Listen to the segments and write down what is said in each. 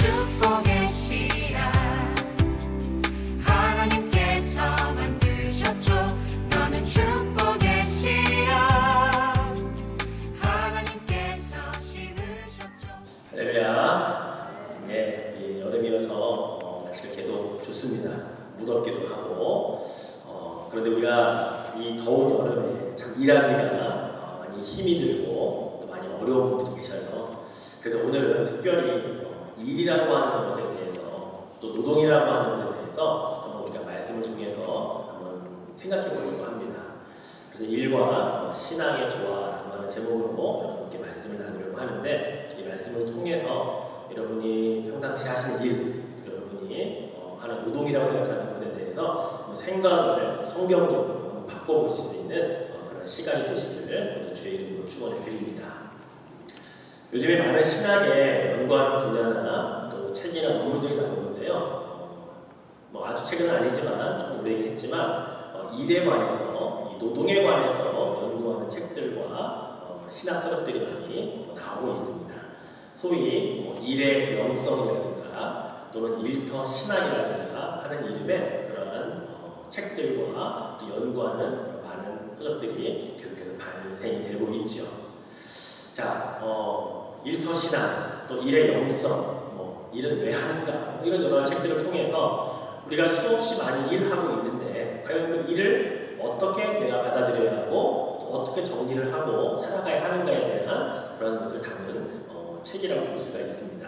축복의 씨앗 하나님께서 만드셨죠. 너는 축복의 씨앗 하나님께서 심으셨죠. 할렐루야. 네, 이 여름이어서 날씨가 계속 좋습니다. 무덥기도 하고 그런데 우리가 이 더운 여름에 참 일하기가 많이 힘이 들고 또 많이 어려운 분들이 계셔요. 그래서 오늘은 특별히 일이라고 하는 것에 대해서 또 노동이라고 하는 것에 대해서 한번 우리가 말씀을 통해서 한번 생각해 보려고 합니다. 그래서 일과 신앙의 조화라고 하는 제목으로 여러분께 말씀을 나누려고 하는데, 이 말씀을 통해서 여러분이 평상시 하시는 일, 여러분이 하는 노동이라고 생각하는 것에 대해서 생각을 성경적으로 바꿔보실 수 있는 그런 시간이 되시기를 먼저 주의 이름으로 축원해 드립니다. 요즘에 많은 신학에 연구하는 분야나 또 책이나 논문들이 나오는데요. 아주 최근은 아니지만 좀 오래긴 했지만 일에 관해서, 이 노동에 관해서 연구하는 책들과 신학 서적들이 많이 나오고 있습니다. 소위 일의 영성이라든가 또는 일터 신학이라든가 하는 이름의 그러한 책들과 또 연구하는 많은 서적들이 계속해서 발행이 되고 있죠. 자, 일터 신학, 또 일의 영성, 일은 왜 하는가, 이런 여러 책들을 통해서 우리가 수없이 많이 일하고 있는데 과연 그 일을 어떻게 내가 받아들여야 하고 또 어떻게 정리를 하고 살아가야 하는가에 대한 그런 것을 담은 책이라고 볼 수가 있습니다.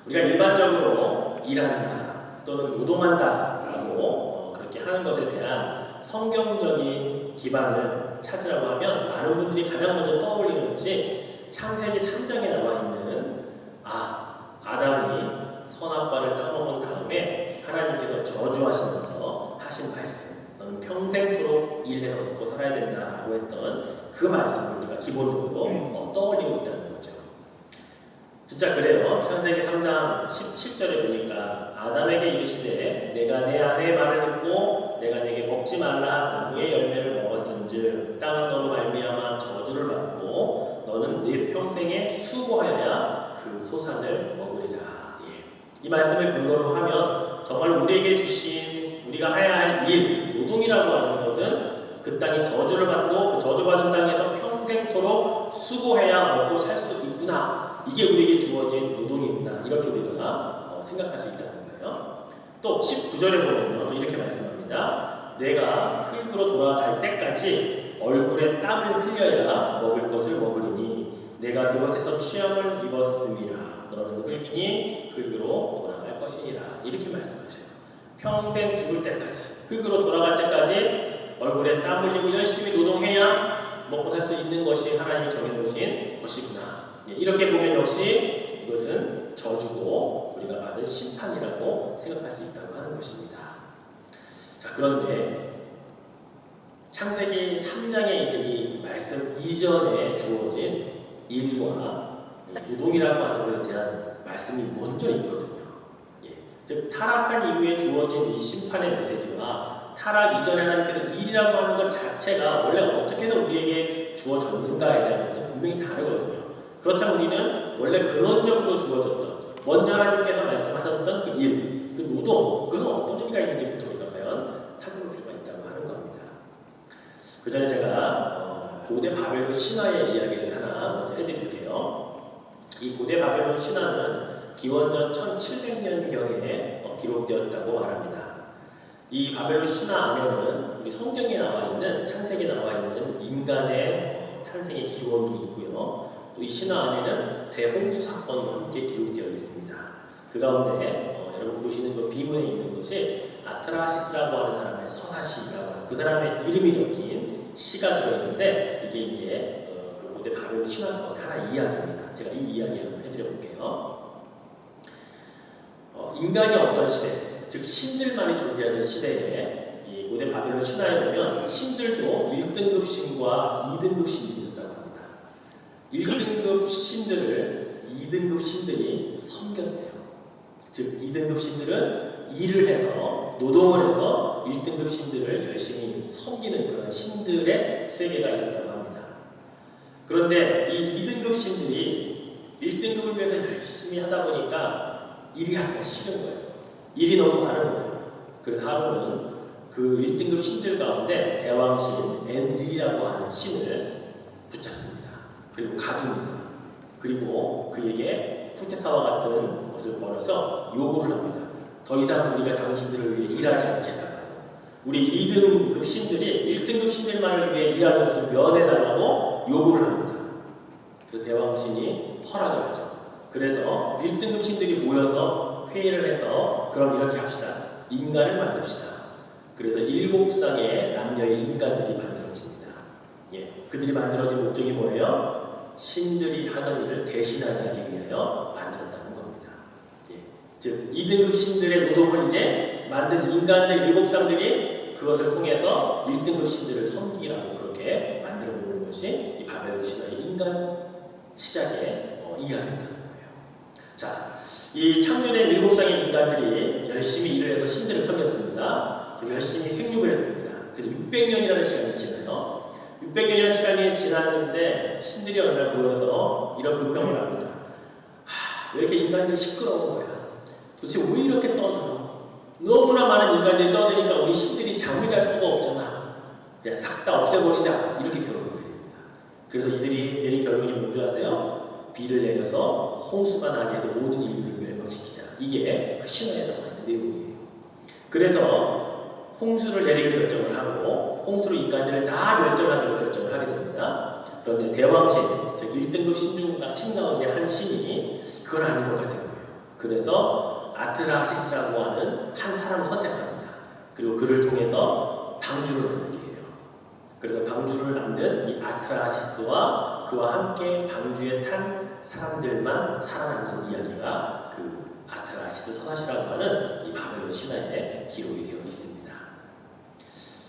우리가 일반적으로 일한다 또는 노동한다라고 그렇게 하는 것에 대한 성경적인 기반을 찾으라고 하면 많은 분들이 가장 먼저 떠올리는 것이 창세기 3장에 나와 있는 아담이 선악과를 따먹은 다음에 하나님께서 저주하시면서 하신 말씀, 너는 평생토록 일해서 먹고 살아야 된다라고 했던 그 말씀을 우리가 기본적으로 떠올리고 있다는 거죠. 진짜 그래요. 창세기 3장 17절에 보니까 아담에게 이르시되 내가 내 아내의 말을 듣고 내가 내게 먹지 말라 나무의 열매를 먹었은즉 땅은 너로 말미암아 저주를 받고 너는 네 평생에 수고하여야 그 소산을 먹으리라. 이 말씀을 근거로 하면 정말 우리에게 주신 우리가 해야 할 일, 노동이라고 하는 것은 그 땅이 저주를 받고 그 저주받은 땅에서 평생토록 수고해야 먹고 살 수 있구나. 이게 우리에게 주어진 노동이구나. 이렇게 우리가 생각할 수 있다는 거예요. 또 19절에 보면 또 이렇게 말씀합니다. 내가 흙으로 돌아갈 때까지 얼굴에 땀을 흘려야 먹을 것을 먹으리니 내가 그것에서 취함을 입었음이라. 너는 흙이니 흙으로 돌아갈 것이니라. 이렇게 말씀하셔요. 평생 죽을 때까지, 흙으로 돌아갈 때까지 얼굴에 땀 흘리고 열심히 노동해야 먹고 살 수 있는 것이 하나님이 정해놓으신 것이구나. 이렇게 보면 역시 이것은 저주고 우리가 받은 심판이라고 생각할 수 있다고 하는 것입니다. 자, 그런데 창세기 3장에 있는 이 말씀 이전에 주어진 일과 노동이라고 하는 것에 대한 말씀이 먼저 있거든요. 즉 타락한 이후에 주어진 이 심판의 메시지와 타락 이전에 하나님께서 일이라고 하는 것 자체가 원래 어떻게든 우리에게 주어졌는가에 대한 것은 분명히 다르거든요. 그렇다면 우리는 원래 근원적으로 주어졌던, 먼저 하나님께서 말씀하셨던 그 일, 그 노동, 그것은 어떤 의미가 있는지부터 우리가 과연 살펴볼 필요가 있다고 하는 겁니다. 그 전에 제가 고대 바벨론 신화의 이야기를 하나 먼저 해드릴게요. 이 고대 바벨론 신화는 기원전 1700년경에 기록되었다고 말합니다. 이 바벨론 신화 안에는 우리 성경에 나와 있는, 창세기에 나와 있는 인간의 탄생의 기원도 있고요. 또 이 신화 안에는 대홍수 사건과 함께 기록되어 있습니다. 그 가운데 여러분 보시는 그 비문에 있는 것이 아트라시스라고 하는 사람의 서사시라고 하는 그 사람의 이름이 적힌 시가 들어있는데 이게 이제 그 고대 바벨론 신화 가운데 하나의 이야기입니다. 제가 이 이야기를 한번 해드려 볼게요. 인간이 없던 시대, 즉 신들만이 존재하는 시대에 이 고대 바벨론 신화에 보면 신들도 1등급 신과 2등급 신들이 있었다고 합니다. 1등급 신들을 2등급 신들이 섬겼대요. 즉 2등급 신들은 일을 해서 노동을 해서 1등급 신들을 열심히 섬기는 그런 신들의 세계가 있었다고 합니다. 그런데 이 2등급 신들이 1등급을 위해서 열심히 하다 보니까 일이 하기가 싫은 거예요. 일이 너무 많은 거예요. 그래서 하루는 그 1등급 신들 가운데 대왕신 엔릴이라고 하는 신을 붙잡습니다. 그리고 가둡니다. 그리고 그에게 쿠데타와 같은 것을 벌여서 요구를 합니다. 더 이상 우리가 당신들을 위해 일하지 않겠다. 우리 2등급 신들이 1등급 신들만을 위해 일하는 것을 좀 면해달라고 요구를 합니다. 그래서 대왕신이 허락을 하죠. 그래서 1등급 신들이 모여서 회의를 해서 그럼 이렇게 합시다. 인간을 만듭시다. 그래서 7쌍의 남녀의 인간들이 만들어집니다. 예, 그들이 만들어진 목적이 뭐예요? 신들이 하던 일을 대신하게 하기 위하여 만들었다는 겁니다. 예, 즉 2등급 신들의 노동을 이제 만든 인간들 7쌍들이 그것을 통해서 1등급 신들을 섬기라고 그렇게 만들어 놓은 것이 이 바벨론 신화의 인간 시작의 이야기였다는 거예요. 자, 이 창조된 7쌍의 인간들이 열심히 일을 해서 신들을 섬겼습니다. 그리고 열심히 생육을 했습니다. 그래서 600년이라는 시간이 지나요. 600년이라는 시간이 지났는데 신들이 어느 날 모여서 이런 불평을 합니다. 왜 이렇게 인간들이 시끄러운 거야? 도대체 왜 이렇게 떠들어? 너무나 많은 인간들이 떠드니까 우리 신들이 잠을 잘 수가 없잖아. 그냥 싹 다 없애버리자. 이렇게 결론을 내립니다. 그래서 이들이 내린 결론이 뭔지 아세요? 비를 내려서 홍수가 나게 해서 모든 인류를 멸망시키자. 이게 그 신화에 나와 있는 내용이에요. 그래서 홍수를 내리기로 결정을 하고 홍수로 인간들을 다 멸절하기로 결정을 하게 됩니다. 그런데 대왕신, 즉 1등급 신 가운데 한 신이 그건 아닌 것 같은 거예요. 그래서 아트라시스라고 하는 한 사람을 선택합니다. 그리고 그를 통해서 방주를 만들게 해요. 그래서 방주를 만든 이 아트라시스와 그와 함께 방주에 탄 사람들만 살아남는 이야기가 그 아트라시스 선화시라고 하는 이 바벨론 신화에 기록이 되어 있습니다.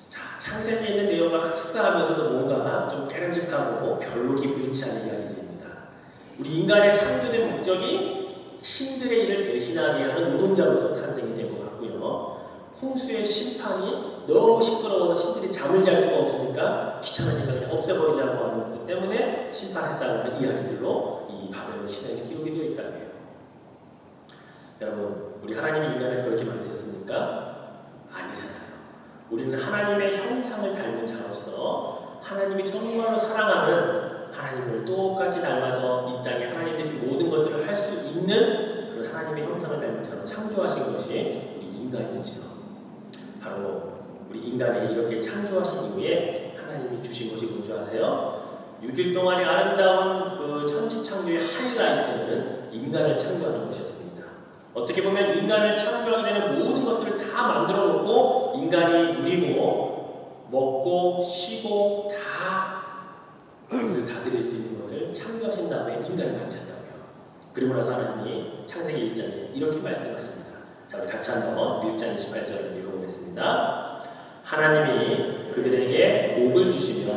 자, 창세기에 있는 내용과 흡사하면서도 뭔가 좀 깨름직하고 별로 기분 좋지 않은 이야기들입니다. 우리 인간의 창조된 목적이 신들의 일을 대신하게 하는 노동자로서 탄생이 된 것 같고요. 홍수의 심판이 너무 시끄러워서 신들이 잠을 잘 수가 없으니까 귀찮으니까 그냥 없애버리자고 하는 것 때문에 심판했다는 이야기들로 이 바벨론 신화에 기록이 되어 있다고 해요. 여러분, 우리 하나님이 인간을 그렇게 만드셨습니까? 아니잖아요. 우리는 하나님의 형상을 닮은 자로서 하나님이 정말로 사랑하는 하나님을 똑같이 닮아서 이 땅에 하나님 대신 모든 것들을 할 수 있는 그런 하나님의 형상을 닮은 자로 창조하신 것이 우리 인간이죠. 바로 우리 인간이 이렇게 창조하신 이후에 하나님이 주신 것이 뭔지 아세요? 6일 동안의 아름다운 그 천지창조의 하이라이트는 인간을 창조하는 것이었습니다. 어떻게 보면 인간을 창조하게 되는 모든 것들을 다 만들어 놓고 인간이 누리고 먹고 쉬고 다 그를 다 드릴 수 있는 것을 창조하신 다음에 인간을 만드셨다고요. 그리고 나서 하나님이 창세기 1장에 이렇게 말씀하십니다. 자, 우리 같이 한번 1장 28절을 읽어보겠습니다. 하나님이 그들에게 복을 주시며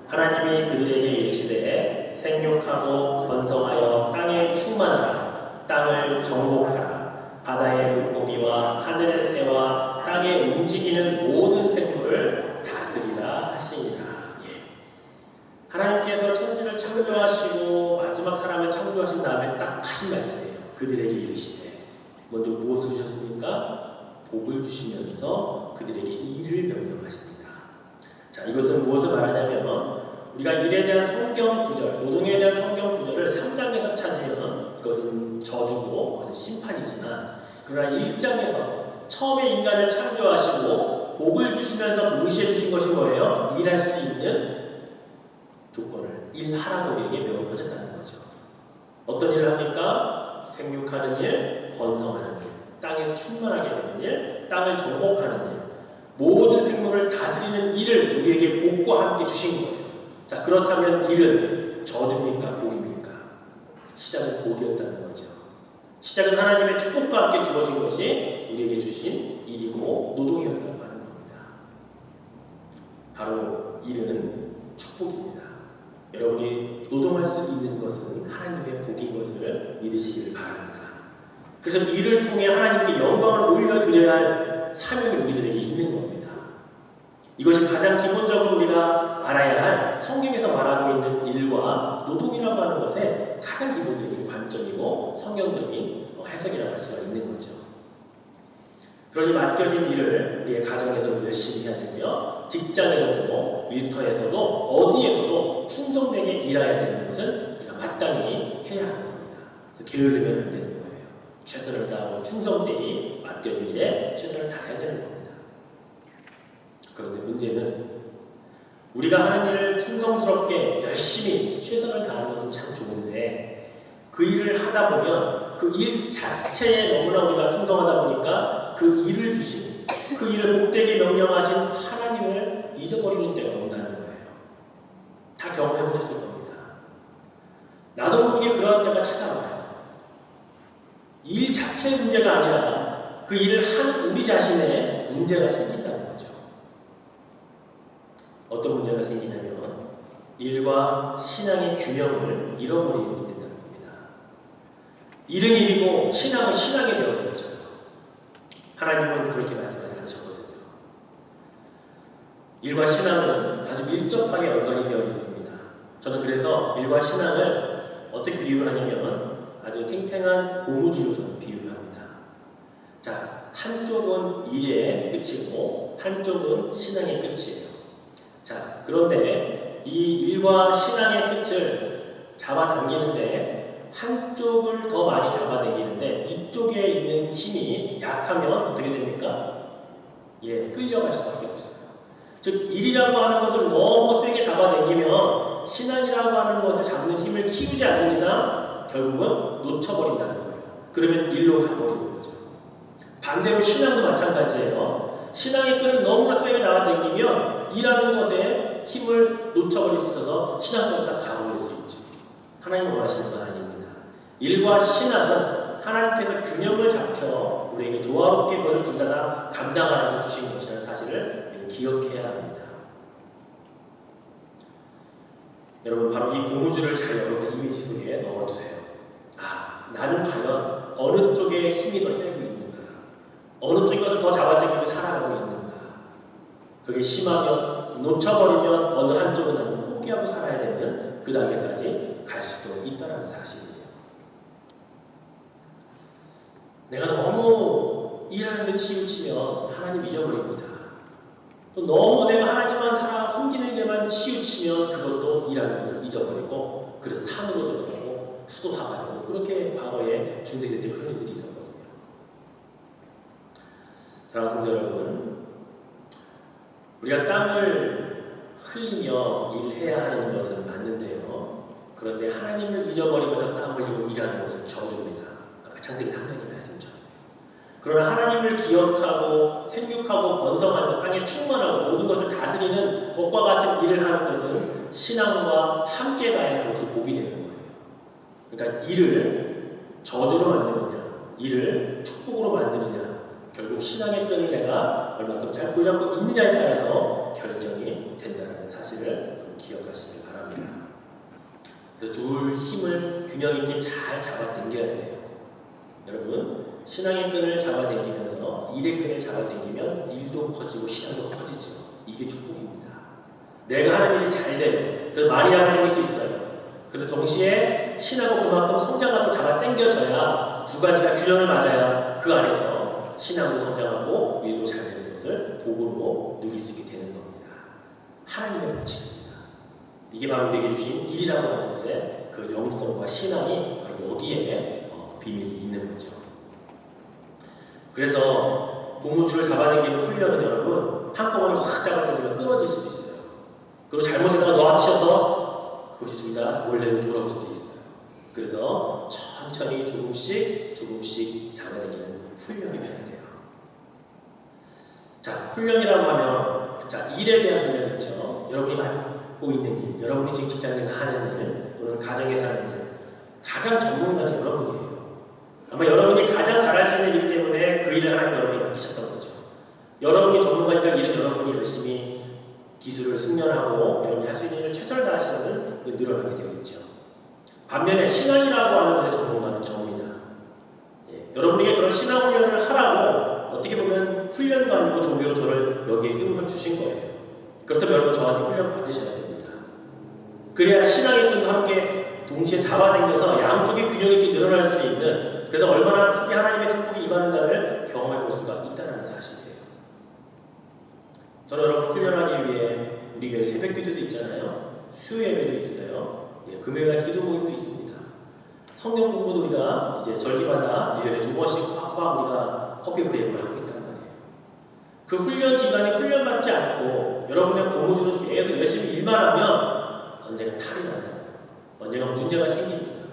하나님이 그들에게 이르시되 생육하고 번성하여 땅에 충만하라. 땅을 정복하라. 바다의 물고기와 하늘의 새와 땅에 움직이는 모든 생물을 다스리라 하시니라. 하나님께서 천지를 창조하시고 마지막 사람을 창조하신 다음에 딱 하신 말씀이에요. 그들에게 이르시되 먼저 무엇을 주셨습니까? 복을 주시면서 그들에게 일을 명령하십니다. 자, 이것은 무엇을 말하냐면 우리가 일에 대한 성경 구절, 노동에 대한 성경 구절을 3장에서 찾으면 그것은 저주고 그것은 심판이지만 그러나 1장에서 처음에 인간을 창조하시고 복을 주시면서 동시에 주신 것이 뭐예요? 일할 수 있는 조건을 일하라고 우리에게 명령하셨다는 거죠. 어떤 일을 합니까? 생육하는 일, 번성하는 일, 땅에 충만하게 되는 일, 땅을 정복하는 일, 모든 생물을 다스리는 일을 우리에게 복과 함께 주신 거예요. 자, 그렇다면 일은 저주입니까? 복입니까? 시작은 복이었다는 거죠. 시작은 하나님의 축복과 함께 주어진 것이 우리에게 주신 일이고 노동이었다고 하는 겁니다. 바로 일은 축복입니다. 여러분이 노동할 수 있는 것은 하나님의 복인 것을 믿으시기를 바랍니다. 그래서 일을 통해 하나님께 영광을 올려드려야 할 사명이 우리들에게 있는 겁니다. 이것이 가장 기본적으로 우리가 알아야 할 성경에서 말하고 있는 일과 노동이라고 하는 것의 가장 기본적인 관점이고 성경적인 해석이라고 할 수가 있는 거죠. 그러니 맡겨진 일을 우리의 가정에서도 열심히 해야 되고요. 직장에서도 일터에서도 어디에서도 충성되게 일해야 되는 것은 우리가 마땅히 해야 하는 겁니다. 게으르면 안 되는 거예요. 최선을 다하고 충성되게 맡겨진 일에 최선을 다해야 되는 겁니다. 그런데 문제는 우리가 하는 일을 충성스럽게 열심히 최선을 다하는 것은 참 좋은데 그 일을 하다 보면 그 일 자체에 너무나 우리가 충성하다 보니까 그 일을 주신 그 일을 복되게 명령하신 하나님을 잊어버리는 때가 온다는 거예요. 다 경험해 보셨을 겁니다. 나도 모르게 그러한 때가 찾아와요. 일 자체의 문제가 아니라 그 일을 하는 우리 자신의 문제가 생긴다는 거죠. 어떤 문제가 생기냐면 일과 신앙의 균형을 잃어버리게 된다는 겁니다. 일은 일이고 신앙은 신앙이 되어버리죠. 하나님은 그렇게 말씀하지 않으셨거든요. 일과 신앙은 아주 밀접하게 연관이 되어 있습니다. 저는 그래서 일과 신앙을 어떻게 비유를 하냐면 아주 탱탱한 고무줄로 저는 비유를 합니다. 자, 한쪽은 일의 끝이고 한쪽은 신앙의 끝이에요. 자, 그런데 이 일과 신앙의 끝을 잡아당기는데 한쪽을 더 많이 잡아당기는데 이쪽에 있는 힘이 약하면 어떻게 됩니까? 끌려갈 수밖에 없어요. 즉 일이라고 하는 것을 너무 세게 잡아당기면 신앙이라고 하는 것을 잡는 힘을 키우지 않는 이상 결국은 놓쳐버린다는 거예요. 그러면 일로 가버리는 거죠. 반대로 신앙도 마찬가지예요. 신앙의 끈을 너무나 세게 잡아당기면 일하는 것에 힘을 놓쳐버릴 수 있어서 신앙적으로 딱 가버릴 수 있죠. 하나님이 원하시는 건 아닙니다. 일과 신앙은 하나님께서 균형을 잡혀 우리에게 조화롭게 그것을 둘 다 감당하라고 주신 것이라는 사실을 기억해야 합니다. 여러분 바로 이 고무줄을 잘 여러분 이미지 속에 넣어두세요. 나는 과연 어느 쪽에 힘이 더 세고 있는가? 어느 쪽인 것을 더 잡아당기고 살아가고 있는가? 그게 심하면 놓쳐버리면 어느 한쪽은 나는 포기하고 살아야 되는 그 단계까지 갈 수도 있다는 사실이에요. 내가 너무 일하는 데 치우치면 하나님 잊어버립니다. 또 너무 내가 하나님만 살아 섬기는 데만 치우치면 그것도 일하는 것을 잊어버리고 그래서 산으로 들어가고 수도사가 되고 그렇게 과거에 중세시대 때 그런 일들이 있었거든요. 사랑하는 성도 여러분, 우리가 땀을 흘리며 일해야 하는 것은 맞는데요. 그런데 하나님을 잊어버리면서 땀 흘리고 일하는 것은 저주입니다. 아까 창세기 3장의 말씀처럼. 그러나 하나님을 기억하고 생육하고 번성하는 땅에 충만하고 모든 것을 다스리는 것과 같은 일을 하는 것은 신앙과 함께 가야 그것이 복이 되는 거예요. 그러니까 일을 저주로 만드느냐, 일을 축복으로 만드느냐, 결국 신앙의 끈을 내가 얼마큼 잘 붙잡고 있느냐에 따라서 결정이 된다는 사실을 좀 기억하시길 바랍니다. 그래서 둘 힘을 균형 있게 잘 잡아당겨야 돼요. 여러분, 신앙의 끈을 잡아당기면서 일의 끈을 잡아당기면 일도 커지고 신앙도 커지죠. 이게 축복입니다. 내가 하는 일이 잘 돼요. 그래서 많이 잡아당길 수 있어요. 그래서 동시에 신하고 그만큼 성장하고 잡아당겨져야 두 가지가 균형을 맞아야 그 안에서 신앙도 성장하고 일도 잘 되는 것을 복으로 누릴 수 있게 되는 겁니다. 하나님의 법칙입니다. 이게 바로 우리에게 주신 일이라고 하는 것의 그 영성과 신앙이 바로 여기에 비밀이 있는 거죠. 그래서 고무줄을 잡아당기는 훈련은 여러분 한꺼번에 확 잡아당기면 끊어질 수도 있어요. 그리고 잘못하다가 놓치셔서 그것이 둘 다 원래로 돌아올 수도 있어요. 그래서 천천히 조금씩 잡아당기는 훈련을 해야 돼요. 자, 훈련이라고 하면 일에 대한 훈련 있죠. 여러분이 맡고 있는 일, 여러분이 지금 직장에서 하는 일, 또는 가정에서 하는 일, 가장 전문가는 여러분이에요. 아마 여러분이 가장 잘할 수 있는 일이기 때문에 그 일을 하나님 여러분이 맡기셨던 거죠. 여러분이 전문가니까 일은 여러분이 열심히 기술을 숙련하고 여러분이 할 수 있는 일을 최선을 다하시는 늘어나게 되어 있죠. 반면에 신앙이라고 하는 것의 전문가는 저입니다. 여러분에게 그런 신앙 훈련을 하라고 어떻게 보면 훈련도 아니고 종교로 저를 여기에 세워서 주신 거예요. 그렇다면 여러분 저한테 훈련 받으셔야 됩니다. 그래야 신앙의 끈도 함께 동시에 잡아당겨서 양쪽의 균형 있게 늘어날 수 있는, 그래서 얼마나 크게 하나님의 축복이 임하는가를 경험해 볼 수가 있다는 사실이에요. 저는 여러분 훈련하기 위해 우리 교회 새벽 기도도 있잖아요. 수요 예배도 있어요. 예, 금요일날 기도 모임도 있습니다. 성경 공부도 우리가 이제 절기마다 1년에 2번씩 꽉꽉 우리가 커피 브레이크를 하고 있단 말이에요. 그 훈련 기간이 훈련받지 않고 여러분의 고무줄로 계속 열심히 일만 하면 언젠가 탈이 난다고요. 언젠가 문제가 생깁니다.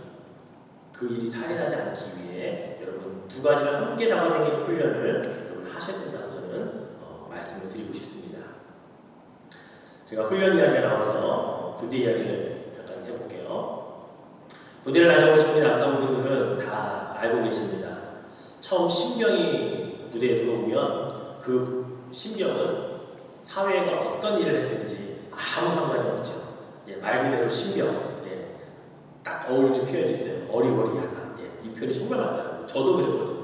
그 일이 탈이 나지 않기 위해 여러분 두 가지를 함께 잡아당기는 훈련을 여러분 하셔야 된다고 저는 말씀을 드리고 싶습니다. 제가 훈련 이야기가 나와서 군대 이야기를 잠깐 해볼게요. 군대를 다녀오신 남성분들은 다 알고 계십니다. 처음 신병이 부대에 들어오면 그 신병은 사회에서 어떤 일을 했든지 아무 상관이 없죠. 예, 말 그대로 신병. 예, 딱 어울리는 표현이 있어요. 어리버리하다. 예, 이 표현이 정말 맞더라고요. 저도 그랬거든요.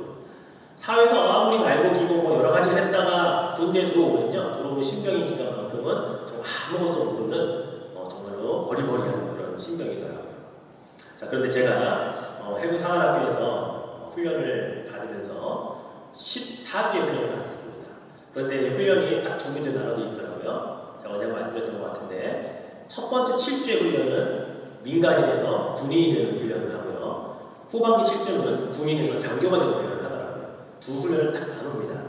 사회에서 아무리 말고기고 뭐 여러 가지를 했다가 군대에 들어오면요. 들어오는 신병의 기간만큼은 정말 아무것도 모르는 정말로 어리버리한 그런 신병이더라고요. 자, 그런데 제가 해군 상한학교에서 훈련을 받으면서 14주의 훈련을 받았습니다. 그런데 훈련이 딱 두 군데 나눠져 있더라고요. 제가 어제 말씀드렸던 것 같은데 첫 번째 7주의 훈련은 민간인에서 군인이 되는 훈련을 하고요. 후반기 7주는 군인에서 장교가 되는 훈련을 하더라고요. 두 훈련을 딱 나눕니다.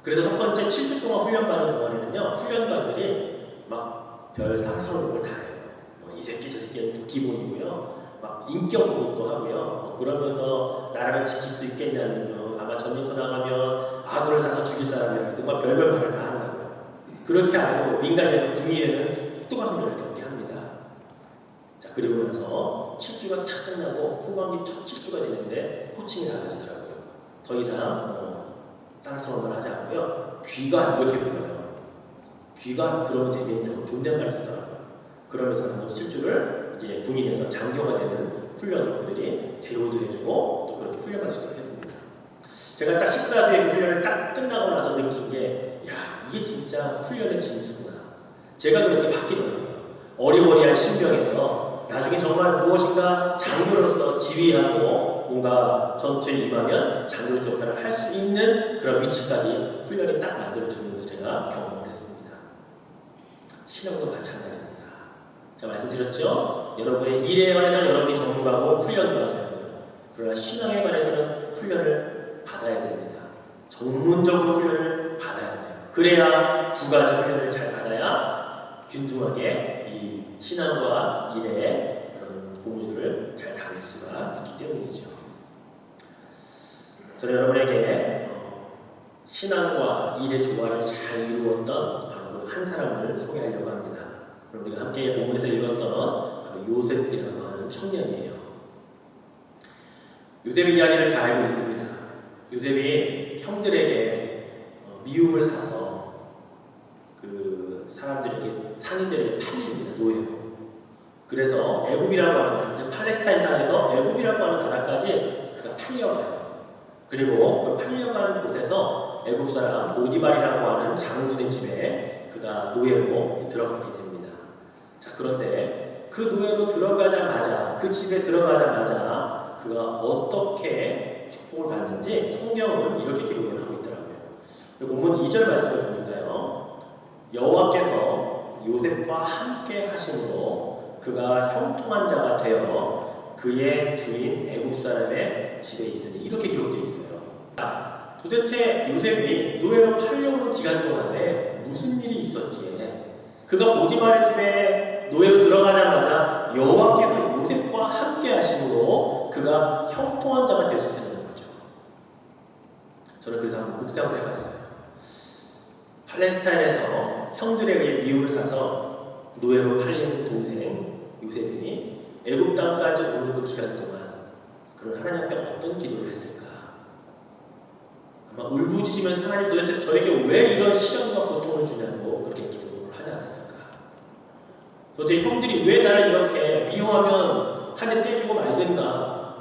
그래서 첫 번째 7주 동안 훈련받는 동안에는요. 훈련관들이 막 별 상스러운 걸 다 해요. 이 새끼 저 새끼는 또 기본이고요. 막 인격 구속도 하고요. 그러면서 나라를 지킬 수 있겠냐는 아마 전쟁터 나가면 아군을 사서 죽일 사람이라도 막 별별 말을 다 한다고요. 그렇게 아주 민간인에서 군인에는 혹독한 훈련을 겪게 합니다. 자, 그리고 나서 7주가 탁 끝나고 후반기 첫 7주가 되는데 호칭이 달라지더라고요. 더 이상 쌍스러운 걸 하지 않고요. 귀관 이렇게 불러요. 귀관 그러면 되겠냐고 존댓말 쓰더라고요. 그러면서 나머지 7주를 이제 군인에서 장교가 되는 훈련을 그들이 대우도 해주고 또 그렇게 훈련까지도 해줍니다. 제가 딱 14주의 그 훈련을 딱 끝나고 나서 느낀 게, 야, 이게 진짜 훈련의 진수구나. 제가 그렇게 바뀌더라고요. 어리버리한 신병에서 나중에 정말 무엇인가 장교로서 지휘하고 뭔가 전투에 임하면 장교로서 역할을 할 수 있는 그런 위치까지 훈련이 딱 만들어주는 것을 제가 경험을 했습니다. 신앙도 마찬가지입니다. 제가 말씀드렸죠? 여러분의 일에 관해서는 여러분이 전문가고 훈련관이라고요. 그러나 신앙에 관해서는 훈련을 받아야 됩니다. 전문적으로 훈련을 받아야 돼요. 그래야 두 가지 훈련을 잘 받아야 균등하게 이 신앙과 일의 그런 고무줄을 잘 다룰 수가 있기 때문이죠. 저는 여러분에게 신앙과 일의 조화를 잘 이루었던 바로 그 한 사람을 소개하려고 합니다. 우리가 함께 본문에서 읽었던 바로 요셉이라고 하는 청년이에요. 요셉의 이야기를 다 알고 있습니다. 요셉이 형들에게 미움을 사서 그 사람들에게 상인들에게 팔립니다. 노예로. 그래서 애굽이라고 하는 팔레스타인 땅에서 애굽이라고 하는 나라까지 그가 팔려가요. 그리고 그 팔려간 곳에서 애굽 사람 오디발이라고 하는 장군의 집에 그가 노예로 들어가게 됩니다. 자, 그런데 그 노예로 들어가자마자, 그 집에 들어가자마자 그가 어떻게 축복을 받는지 성경은 이렇게 기록을 하고 있더라고요. 본문 2절 말씀을 보니까요. 여호와께서 요셉과 함께 하심으로 그가 형통한 자가 되어 그의 주인 애굽 사람의 집에 있으니, 이렇게 기록되어 있어요. 도대체 요셉이 노예로 팔려오는 기간 동안에 무슨 일이 있었기에 그가 보디발의 집에 노예로 들어가자마자 여호와께서 요셉과 함께 하심으로 그가 형통한 자가 될 수 있었냐는 거죠. 저는 그래서 한번 묵상을 해봤어요. 팔레스타인에서 형들에 의해 미움을 사서 노예로 팔린 동생 요셉이 애굽 땅까지 오는 그 기간 동안 그런 하나님 앞에 어떤 기도를 했을까? 아마 울부짖으면서 하나님 도대체 저에게 왜 이런 시련과 고통을 주냐고 그렇게 기도를 하지 않았을까? 도대체 형들이 왜 나를 이렇게 미워하면 한 대 때리고 말든가?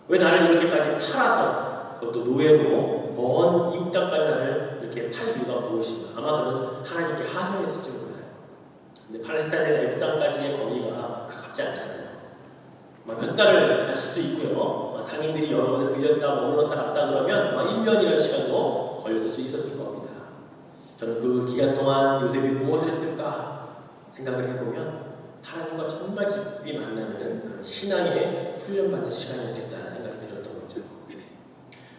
왜 나를 이렇게까지 팔아서 그것도 노예로 먼 이국 땅까지 나를 이렇게 팔 이유가 무엇인가? 아마 그는 하나님께 하소연했을지 몰라요. 근데 팔레스타인의 애굽 땅까지의 거리가 가깝지 않잖아요. 몇 달을 갈 수도 있고요. 상인들이 여러 번에 들렸다 머물렀다 갔다 그러면 1년이라는 시간도 걸렸을 수 있었을 겁니다. 저는 그 기간 동안 요셉이 무엇을 했을까 생각을 해보면 하나님과 정말 깊이 만나는 그런 신앙의 훈련받는 시간이었겠다는 생각이 들었던 거죠.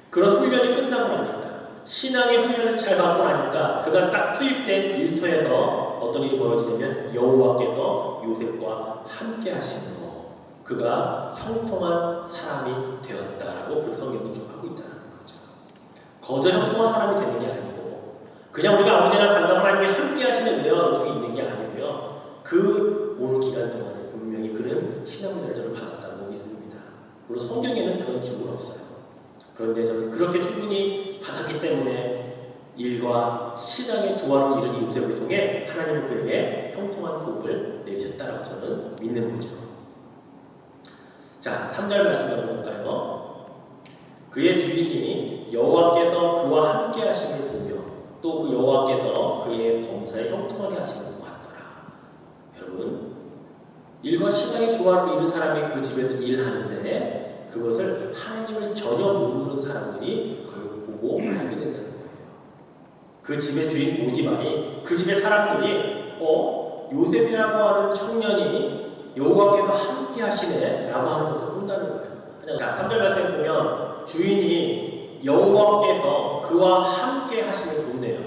그런 훈련이 끝나고 나니까 신앙의 훈련을 잘 받고 나니까 그가 딱 투입된 일터에서 어떤 일이 벌어지냐면 여호와께서 요셉과 함께 하시는 거, 그가 형통한 사람이 되었다라고 그 성경이 기록하고 있다는 거죠. 거저 형통한 사람이 되는 게 아니고 그냥 우리가 아무데나 간다고 하나님이 함께 하시는 은혜와 은총이 있는 게 아니고요. 그 오는 기간 동안에 분명히 그는 신앙 열정을 받았다고 믿습니다. 물론 성경에는 그런 기록은 없어요. 그런데 저는 그렇게 충분히 받았기 때문에 일과 신앙의 조화를 이룬 요셉을 통해 하나님은 그에게 형통한 복을 내리셨다라고 저는 믿는 거죠. 자, 3절 말씀 들어볼까요? 그의 주인이 여호와께서 그와 함께 하심을 보며 또 그 여호와께서 그의 범사에 형통하게 하심을 보았더라. 여러분, 일과 신앙의 조화를 이룬 사람이 그 집에서 일하는데 그것을 하나님을 전혀 모르는 사람들이 그걸 보고 알게 된다는 거예요. 그 집의 주인 보디발이 그 집의 사람들이 요셉이라고 하는 청년이 여호와께서 함께 하시네 라고 하는 것을 본다는 거예요. 자, 3절 말씀에 보면 주인이 여호와께서 그와 함께 하심을 본대요.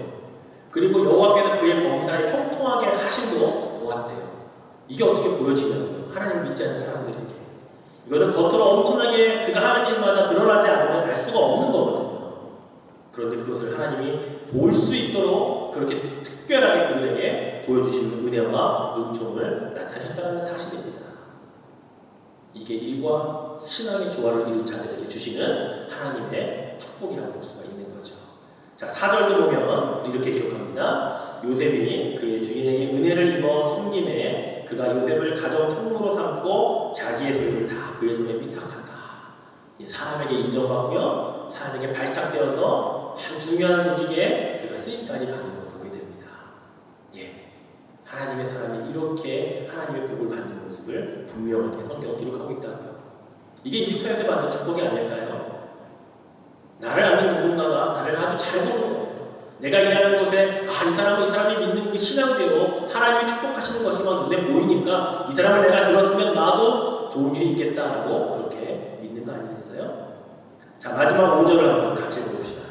그리고 여호와께서 그의 범사에 형통하게 하심도 보았대요. 이게 어떻게 보여지냐고요? 하나님 믿지 않는 사람들에게. 이거는 겉으로 엄청나게 그가 하는 일마다 드러나지 않으면 알 수가 없는 거거든요. 그런데 그것을 하나님이 볼 수 있도록 그렇게 특별하게 그들에게 보여주시는 은혜와 은총을 나타냈다는 사실입니다. 이게 일과 신앙의 조화를 이룬 자들에게 주시는 하나님의 축복이라고 볼 수가 있는 거죠. 자, 4절도 보면 이렇게 기록합니다. 요셉이 그의 주인에게 은혜를 입어 섬김에 그가 요셉을 가정 총무로 삼고 자기의 소유를 다 그의 손에 위탁한다. 사람에게 인정받고요, 사람에게 발탁되어서 아주 중요한 조직에 그가 쓰임까지 받는 걸 보게 됩니다. 하나님의 사람이 이렇게 하나님의 복을 받는 모습을 분명하게 성경은 기록하고 있다고요. 이게 일터에서 받는 축복이 아닐까요? 나를 아는 누군가가 나를 아주 잘 보는 거예요. 내가 일하는 곳에 이 사람이 믿는 그 신앙대로 하나님이 축복하시는 것이 막 눈에 보이니까 이 사람을 내가 들었으면 나도 좋은 일이 있겠다라고 그렇게 믿는 거 아니겠어요? 자, 마지막 5절을 한번 같이 보봅시다.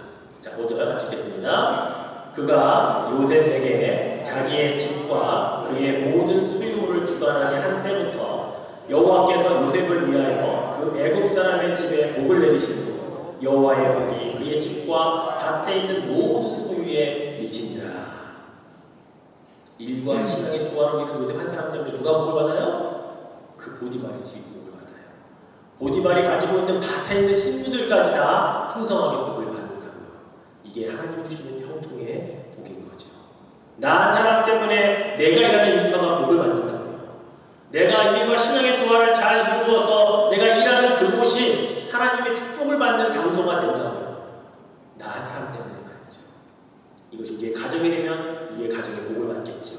자, 5절 같이 읽겠습니다. 그가 요셉에게 자기의 집과 그의 모든 소유물을 주관하게 한 때부터 여호와께서 요셉을 위하여 그 애굽 사람의 집에 복을 내리시고 여호와의 복이 그의 집과 밭에 있는 모든 소유에 미친지라. 일과 신앙의 조화로 이룬 요셉 한 사람 때문에 누가 복을 받아요? 그 보디발의 집이 복을 받아요. 보디발이 가지고 있는 밭에 있는 식물들까지 다 풍성하게 복을 받는다고요. 이게 하나님이 주시는 형통의 복인 거죠. 나 한 사람 때문에 내가 일하는 일터가 복을 받는다고요. 내가 일과 신앙의 조화를 잘 이루어서 내가 일하는 그곳이 하나님의 축복을 받는 장소가 된다고요. 나 한 사람 때문에 말이죠. 이것이 우리의 가정이 되면 우리의 가정의 복을 받겠죠.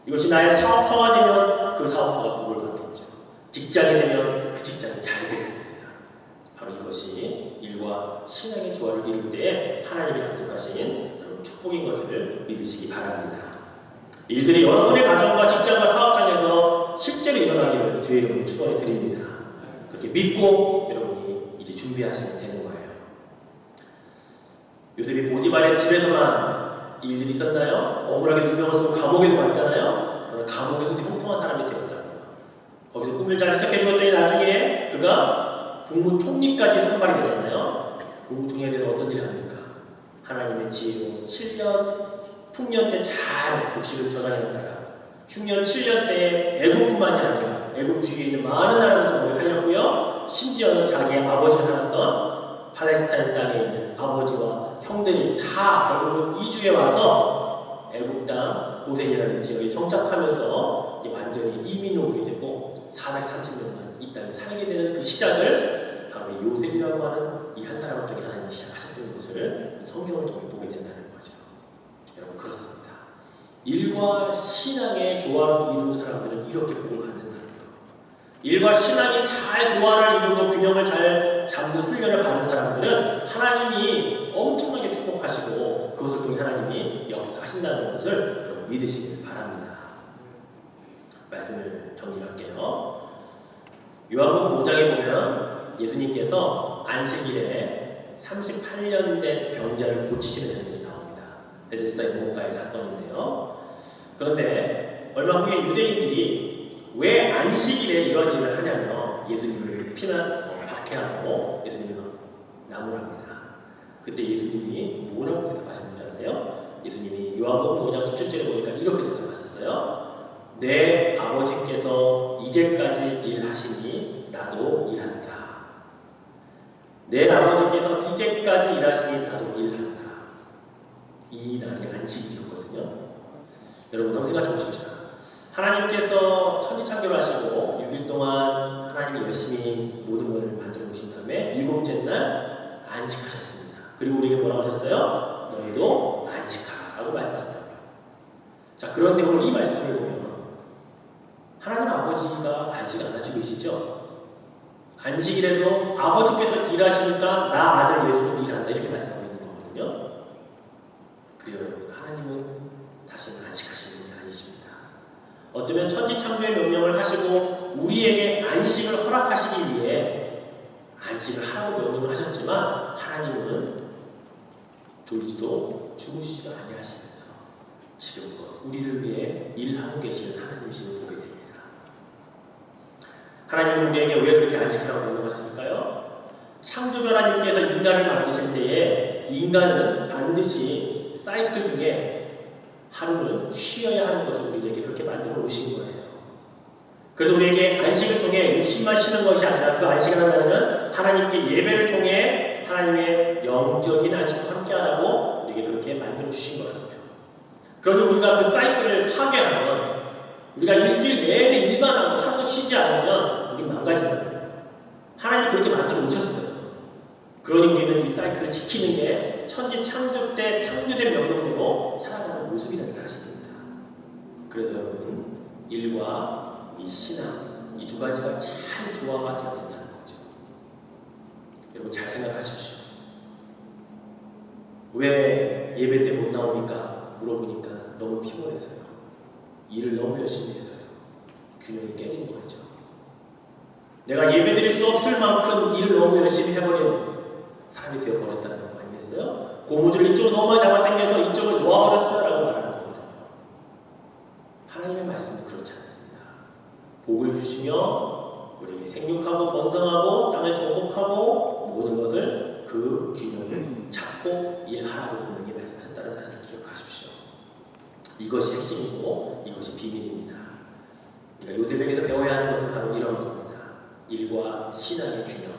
이것이 나의 사업터가 되면 그 사업터가 복을 받겠죠. 직장이 되면 그 직장이 잘 되는 겁니다. 바로 이것이 일과 신앙의 조화를 이룰 때에 하나님이 약속하신 축복인 것을 믿으시기 바랍니다. 일들이 여러분의 가정과 직장과 사업장에서 실제로 일어나기를 주의 이름으로 축원해 드립니다. 그렇게 믿고 여러분이 이제 준비하시면 되는 거예요. 요셉이 보디발의 집에서만 이 일들이 있었나요? 억울하게 누명을 쓰고 감옥에도 갔잖아요. 그러나 감옥에서도 형통한 사람이 되었다고요. 거기서 꿈을 잘 해석해 주었더니 나중에 그가 국무총리까지 선발이 되잖아요. 국무총리에 대해서 어떤 일을 합니까? 하나님의 지혜로 7년 풍년 때 잘 곡식을 저장해놨다가 흉년 7년 때에 애굽뿐만이 아니라 애굽 주위에 있는 많은 나라들도 거기 살렸고요. 심지어는 자기의 아버지가 살았던 팔레스타인 땅에 있는 아버지와 형들이 다 결국은 이주해 와서 애굽 땅 고센이라는 지역에 정착하면서 완전히 이민을 오게 되고 430년간 이 땅에 살게 되는 그 시작을 바로 요셉이라고 하는 이 한 사람을 통해 하나님이 시작하셨던 것을 성경을 통해 보게 된다는 거죠. 여러분, 그렇습니다. 일과 신앙의 조화를 이루는 사람들은 이렇게 복을 받는다는 거예요. 일과 신앙이 잘 조화를 이루고 균형을 잘 잡는 훈련을 받은 사람들은 하나님이 엄청나게 축복하시고 그것을 통해 하나님이 역사하신다는 것을 여러분 믿으시길 바랍니다. 말씀을 정리할게요. 요한복음 5장에 보면 예수님께서 안식일에 38년 된 병자를 고치시는 장면이 나옵니다. 베데스다 임목가의 사건인데요. 그런데 얼마 후에 유대인들이 왜 안식일에 이런 일을 하냐며 예수님을 박해하고 예수님을 나무랍니다. 그때 예수님이 뭐라고 대답하셨는지 아세요? 예수님이 요한복음 5장 17절에 보니까 이렇게 대답하셨어요. 내 아버지께서 이제까지 일하시니 나도 일한다. 내 아버지께서 이제까지 일하시니 나도 일한다. 이 날이 안식일이었거든요. 여러분 한번 생각해 보십시다. 하나님께서 천지창조를 하시고 6일 동안 하나님이 열심히 모든 것을 만들어 놓으신 다음에 7째 날 안식하셨습니다. 그리고 우리에게 뭐라고 하셨어요? 너희도 안식하라고 말씀하셨다고요. 자, 그런데 오늘 이 말씀을 보면 하나님 아버지가 안식 안 하시고 계시죠? 안식일에도 아버지께서 일하시니까 나 아들 예수도 일한다 이렇게 말씀하고 있는 거거든요. 그래요 여러분, 하나님은 사실은 안식하시는 분이 아니십니다. 어쩌면 천지창조의 명령을 하시고 우리에게 안식을 허락하시기 위해 안식을 하라고 명령을 하셨지만 하나님은 졸지도 주무시지도 아니하시면서 지금껏 우리를 위해 일하고 계시는 하나님이심을 보게 됩니다. 하나님은 우리에게 왜 그렇게 안식하라고 명령하셨을까요? 창조주 하나님께서 인간을 만드실 때에 인간은 반드시 사이클 중에 하루는 쉬어야 하는 것을 우리에게 그렇게 만들어 놓으신 거예요. 그래서 우리에게 안식을 통해 육신만 쉬는 것이 아니라 그 안식이라는 말은 하나님께 예배를 통해 하나님의 영적인 안식도 함께 하라고 우리에게 그렇게 만들어 주신 거예요. 그러니 우리가 그 사이클을 파괴하면 우리가 일주일 내내 일만 하고 하루도 쉬지 않으면 우리 망가진다는 거예요. 하나님이 그렇게 만들어 오셨어요. 그러니 우리는 이 사이클을 지키는 게 천지 창조 때 창조된 명령대로 살아가는 모습이라는 사실입니다. 그래서 여러분, 일과 이 신앙, 이 두 가지가 잘 조화가 되어야 된다는 거죠. 여러분 잘 생각하십시오. 왜 예배 때 못 나옵니까? 물어보니까 너무 피곤해서요. 일을 너무 열심히 해서요. 균형이 깨진 거죠. 내가 예배드릴 수 없을 만큼 일을 너무 열심히 해버린 사람이 되어버렸다는 거 아니겠어요? 고무줄 이쪽으로 너무 많이 잡아당겨서 이쪽을 놓아버렸어요 라고 말하는 거거든요. 하나님의 말씀은 그렇지 않습니다. 복을 주시며 우리에게 생육하고 번성하고 땅을 정복하고 모든 것을 그 균형을 잡고 일하라고 분명히 말씀하셨다는 사실을 기억하십시오. 이것이 핵심이고 이것이 비밀입니다. 우리가 요셉에게서 배워야 하는 것은 바로 이런 겁니다. 일과 신앙의 균형,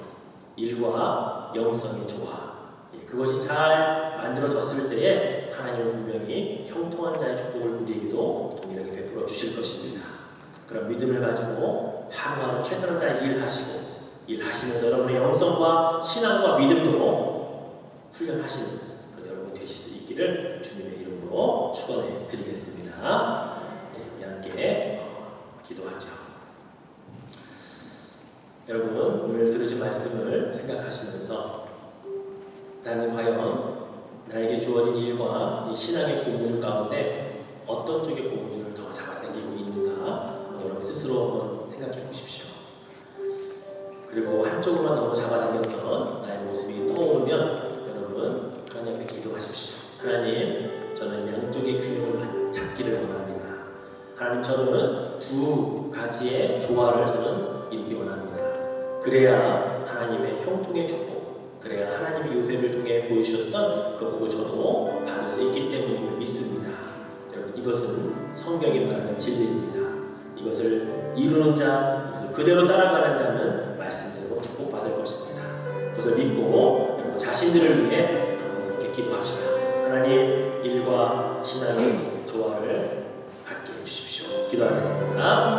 일과 영성의 조화. 그것이 잘 만들어졌을 때에 하나님은 분명히 형통한 자의 축복을 우리에게도 동일하게 베풀어 주실 것입니다. 그런 믿음을 가지고 하루하루 최선을 다해 일하시면서 여러분의 영성과 신앙과 믿음도 훈련하시는 그런 여러분 되실 수 있기를 주님의 이름으로 축원해 드리겠습니다. 우리 함께 기도하죠. 여러분 오늘 들으신 말씀을 생각하시면서 나는 과연 나에게 주어진 일과 이 신앙의 고무줄 가운데 어떤 쪽의 고무줄을 더 잡아당기고 있는가 여러분 스스로 한번 생각해 보십시오. 그리고 한쪽으로만 너무 잡아당겼던 나의 모습이 떠오르면 여러분 하나님 앞에 기도하십시오. 하나님 저는 양쪽의 균형을 잡기를 원합니다. 하나님 저는 두 가지의 조화를 저는 이루기 원합니다. 그래야 하나님의 형통의 축복, 그래야 하나님이 요셉을 통해 보여주셨던 그 복을 저도 받을 수 있기 때문임을 믿습니다. 여러분 이것은 성경이 말하는 진리입니다. 이것을 이루는 자, 이것을 그대로 따라가는 자는 말씀대로 축복받을 것입니다. 그것을 믿고 여러분 자신들을 위해 한번 이렇게 기도합시다. 하나님 일과 신앙의 조화를 갖게 해주십시오. 기도하겠습니다.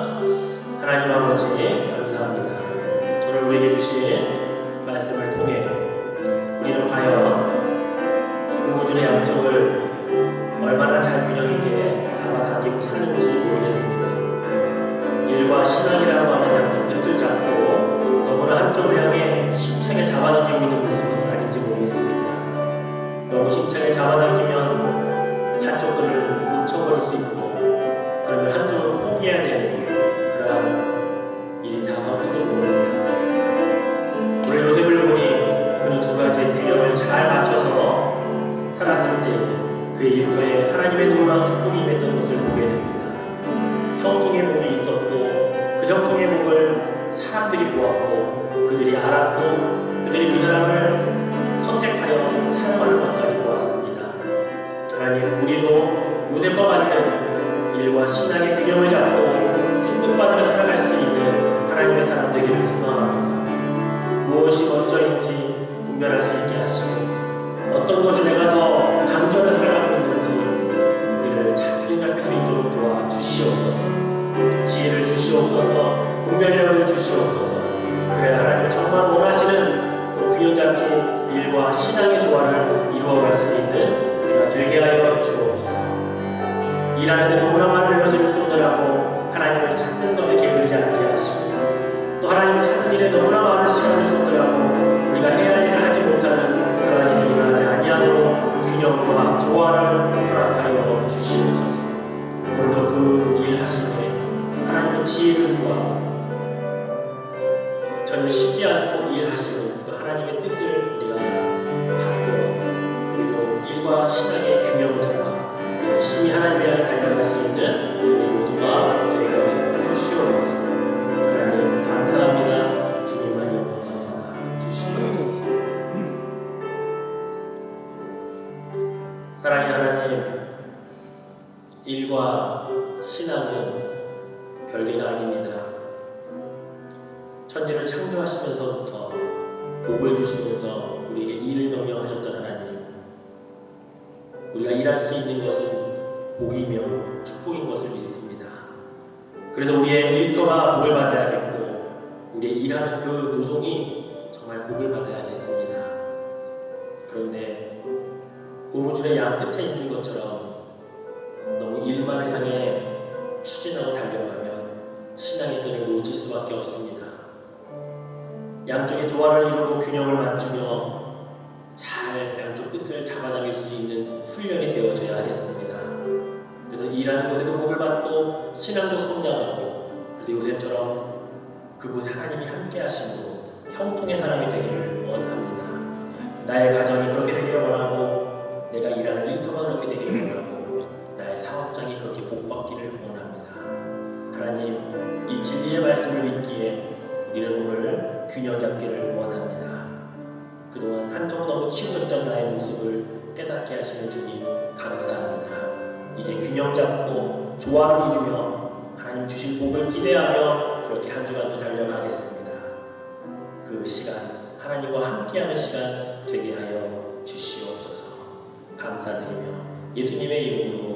하나님 아버지 감사합니다. 오늘 우리에게 주신 말씀을 통해 우리는 과연 고무줄의 양쪽을 얼마나 잘 균형 있게 잡아당기고 사는지 모르겠습니다. 일과 신앙이라고 하는 양쪽 끝을 잡고 너무나 한쪽을 향해 힘차게 잡아당기고 있는 모습은 아닌지 모르겠습니다. 너무 힘차게 잡아당기면 한쪽 끈을 놓쳐버릴 수 있고 그러면 한쪽을 포기해야 되는 그러한 일이 다가올지도 모릅니다. 오늘 요셉을 보니 그는 두 가지의 균형을 잘 맞춰서 살았을 때 그의 일터에 하나님의 놀라운 축복이 임했던 것을 보게 됩니다. 형통의 복이 있었고 그 형통의 복을 사람들이 보았고 그들이 알았고 그들이 그 사람을 선택하여 사용하는 것까지 보았습니다. 하나님, 우리도 요셉과 같은 일과 신앙의 균형을 잡고 축복받으며 살아갈 수 있는 하나님의 사람 되기를 소망합니다. 무엇이 먼저인지 분별할 수 있게 하시고 어떤 것을 내가 더 강조하며 살아가고 있는지 우리를 잘 균형잡힐 수 있도록 도와주시옵소서. 지혜를 주시옵소서. 분별력을 주시옵소서. 그래 하나님 정말 원하시는 그 균형 잡힌 일과 신앙의 조화를 이루어갈 수 있는 우리가 되게 하여 주옵소서. 일하는데 너무나 많은 에너지를 쏟느라고 하나님을 찾는 것에 게으르지 않게 하시고 또 하나님을 찾는 일에 너무나 많은 시간을 쏟느라고 우리가 해야 할 일을 하지 못하는 그런 일이 일어나지 아니하도록 균형과 조화를 허락하여 주시옵소서. 오늘도 그 일 하심에 하나님의 지혜를 구하고 전혀 쉬지 않고 일하시는 그 하나님의 뜻을 우리가 받들어 우리도 일과 신앙의 균형을 잡아 열심히 하나님을 향해 달려갈 수 있는 우리 모두가 되게 하여 주시옵소서. 하나님 감사합니다. 주님만이 영광 주시옵소서. 사랑의 하나님, 일과 신앙은 별개가 아닙니다. 천지를 창조하시면서부터 복을 주시면서 우리에게 일을 명령하셨던 하나님, 우리가 일할 수 있는 것은 복이며 축복인 것을 믿습니다. 그래서 우리의 일터가 복을 받아야겠고 우리의 일하는 그 노동이 정말 복을 받아야겠습니다. 그런데 고무줄의 양 끝에 있는 것처럼 너무 일만을 향해 추진하고 달려가면 신앙의 끈을 놓칠 수밖에 없습니다. 양쪽의 조화를 이루고 균형을 맞추며 잘 양쪽 끝을 잡아당길 수 있는 훈련이 되어져야 하겠습니다. 그래서 일하는 곳에도 복을 받고 신앙도 성장하고 그래서 요셉처럼 그곳 하나님이 함께 하심으로 형통의 사람이 되기를 원합니다. 나의 가정이 그렇게 되기를 원하고 내가 일하는 일터가 그렇게 되기를 원하고 나의 사업장이 그렇게 복받기를 원합니다. 하나님, 이 진리의 말씀을 믿기에 우리는 오늘 균형 잡기를 원합니다. 그동안 한쪽으로 너무 치우쳤던 나의 모습을 깨닫게 하시는 주님 감사합니다. 이제 균형 잡고 조화를 이루며 하나님 주신 복을 기대하며 그렇게 한 주간도 달려가겠습니다. 그 시간 하나님과 함께하는 시간 되게 하여 주시옵소서. 감사드리며 예수님의 이름으로